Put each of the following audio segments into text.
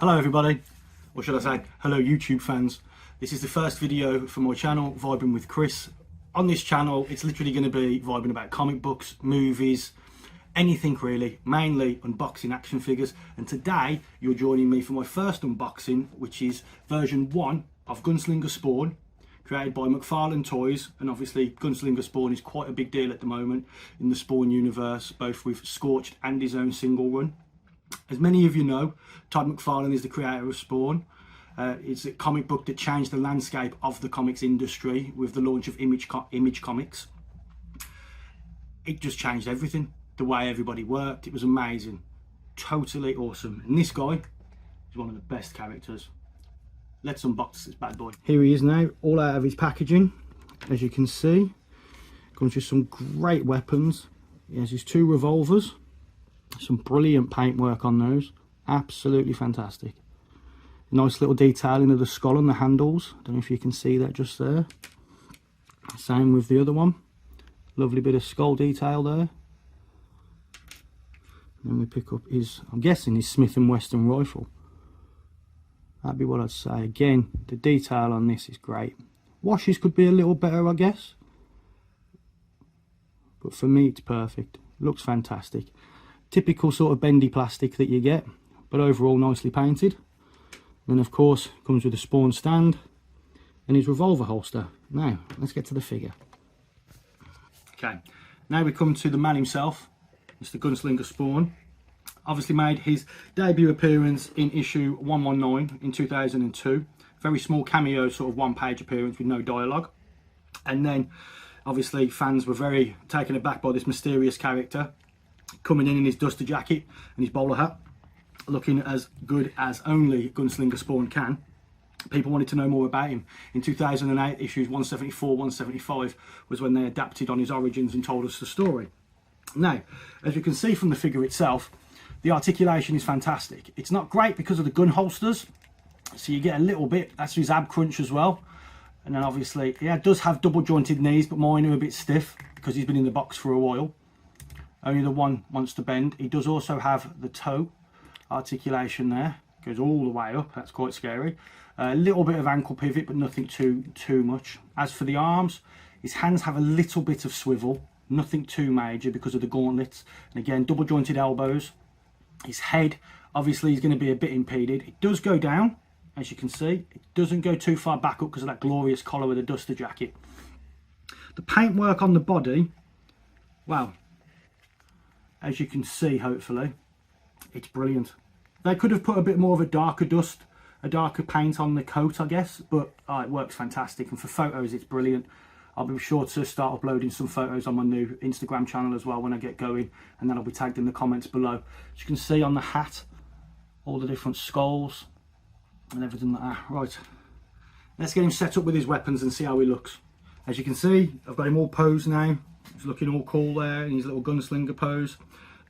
Hello everybody, or should I say hello YouTube fans. This is the first video for my channel, Vibing with Chris. On this channel it's literally going to be vibing about comic books, movies, anything really, mainly unboxing action figures. And today you're joining me for my first unboxing, which is version 1 of Gunslinger Spawn, created by McFarlane Toys. And obviously Gunslinger Spawn is quite a big deal at the moment in the Spawn universe, both with Scorched and his own single run. As many of you know, Todd McFarlane is the creator of Spawn. It's a comic book that changed the landscape of the comics industry with the launch of Image Comics. It just changed everything, the way everybody worked. It was amazing, totally awesome. And this guy is one of the best characters. Let's unbox this bad boy. Here he is now, all out of his packaging. As you can see, comes with some great weapons. He has his 2 revolvers. Some brilliant paintwork on those, absolutely fantastic. Nice little detailing of the skull and the handles. I don't know if you can see that just there. Same with the other one, lovely bit of skull detail there. And then we pick up his, I'm guessing his Smith & Wesson rifle. That'd be what I'd say. Again, the detail on this is great. Washes could be a little better, I guess, but for me it's perfect. Looks fantastic. Typical sort of bendy plastic that you get, but overall nicely painted. And of course comes with a Spawn stand and his revolver holster. Now let's get to the figure. Okay, now we come to the man himself, Mr. Gunslinger Spawn. Obviously made his debut appearance in issue 119 in 2002. Very small cameo, sort of one-page appearance with no dialogue. And then obviously fans were very taken aback by this mysterious character coming in his duster jacket and his bowler hat, looking as good as only Gunslinger Spawn can. People wanted to know more about him. In 2008, issues 174, 175 was when they adapted on his origins and told us the story. Now, as you can see from the figure itself, the articulation is fantastic. It's not great because of the gun holsters, so you get a little bit, that's his ab crunch as well. And then obviously, yeah, it does have double jointed knees, but mine are a bit stiff because he's been in the box for a while. Only the one wants to bend. He does also have the toe articulation there, goes all the way up. That's quite scary. A little bit of ankle pivot, but nothing too much. As for the arms, his hands have a little bit of swivel, nothing too major because of the gauntlets. And again, double jointed elbows. His head, obviously, is going to be a bit impeded. It does go down, as you can see. It doesn't go too far back up because of that glorious collar with the duster jacket. The paintwork on the body, wow. As you can see, hopefully, it's brilliant. They could have put a bit more of a darker paint on the coat, I guess, but it works fantastic. And for photos, it's brilliant. I'll be sure to start uploading some photos on my new Instagram channel as well when I get going, and then I'll be tagged in the comments below. As you can see on the hat, all the different skulls and everything like that. Right, let's get him set up with his weapons and see how he looks. As you can see, I've got him all posed now. He's looking all cool there in his little gunslinger pose.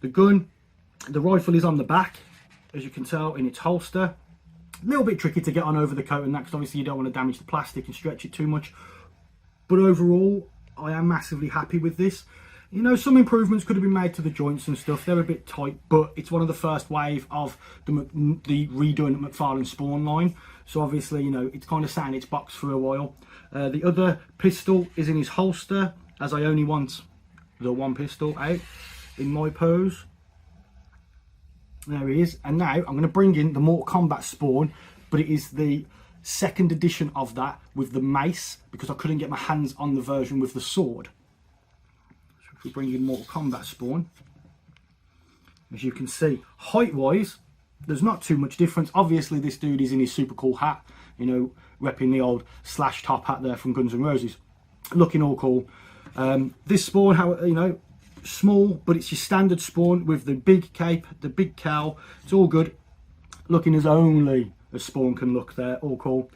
The rifle is on the back, as you can tell, in its holster. A little bit tricky to get on over the coat and that, because obviously you don't want to damage the plastic and stretch it too much. But overall, I am massively happy with this. You know, some improvements could have been made to the joints and stuff. They're a bit tight, but it's one of the first wave of the redone McFarlane Spawn line. So obviously, you know, it's kind of sat in its box for a while. The other pistol is in his holster, as I only want the one pistol out in my pose. There he is. And now I'm going to bring in the Mortal Kombat Spawn, but it is the second edition of that with the mace, because I couldn't get my hands on the version with the sword. So if we bring in Mortal Kombat Spawn, as you can see, height wise there's not too much difference. Obviously this dude is in his super cool hat, you know, repping the old slash top hat there from Guns N' Roses, looking all cool. This Spawn, how, you know, small, but it's your standard Spawn with the big cape, the big cowl. It's all good, looking as only a Spawn can look there, all cool.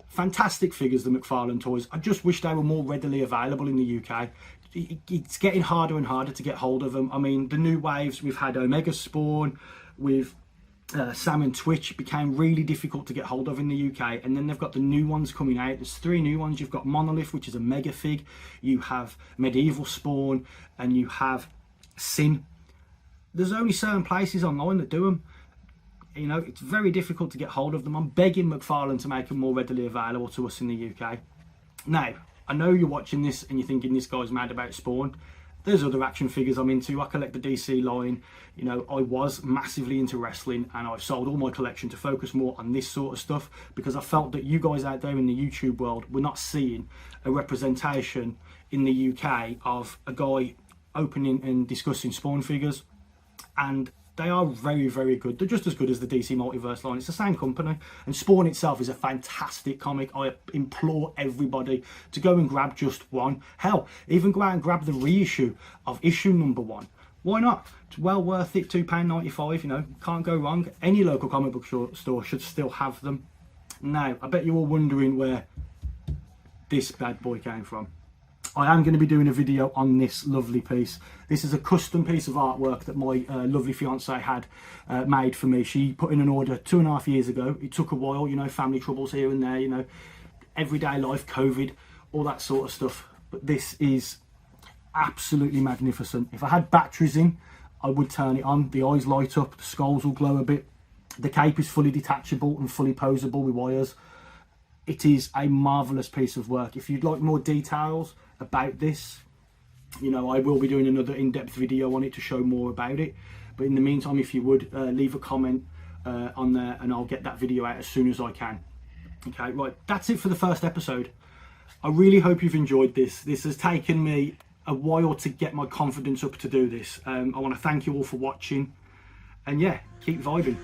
Fantastic figures, the McFarlane Toys. I just wish they were more readily available in the UK. It's getting harder and harder to get hold of them. I mean, the new waves, we've had Omega Spawn, with Sam and Twitch, became really difficult to get hold of in the UK, and then they've got the new ones coming out. There's 3 new ones. You've got Monolith, which is a mega fig, you have Medieval Spawn, and you have Sin. There's only certain places online that do them. You know, it's very difficult to get hold of them. I'm begging McFarlane to make them more readily available to us in the UK. Now, I know you're watching this and you're thinking this guy's mad about Spawn. There's other action figures I'm into. I collect the DC line. You know, I was massively into wrestling, and I've sold all my collection to focus more on this sort of stuff, because I felt that you guys out there in the YouTube world were not seeing a representation in the UK of a guy opening and discussing Spawn figures. And they are very, very good. They're just as good as the DC Multiverse line. It's the same company. And Spawn itself is a fantastic comic. I implore everybody to go and grab just one. Hell, even go out and grab the reissue of issue #1. Why not? It's well worth it, £2.95, you know, can't go wrong. Any local comic book store should still have them. Now, I bet you're all wondering where this bad boy came from. I am going to be doing a video on this lovely piece. This is a custom piece of artwork that my lovely fiance had made for me. She put in an order 2.5 years ago. It took a while, you know, family troubles here and there, you know, everyday life, COVID, all that sort of stuff. But this is absolutely magnificent. If I had batteries in, I would turn it on. The eyes light up, the skulls will glow a bit. The cape is fully detachable and fully posable with wires. It is a marvellous piece of work. If you'd like more details about this, you know, I will be doing another in-depth video on it to show more about it. But in the meantime, if you would leave a comment on there, and I'll get that video out as soon as I can. Okay, right, that's it for the first episode. I really hope you've enjoyed this. This has taken me a while to get my confidence up to do this. I want to thank you all for watching, and yeah, keep vibing.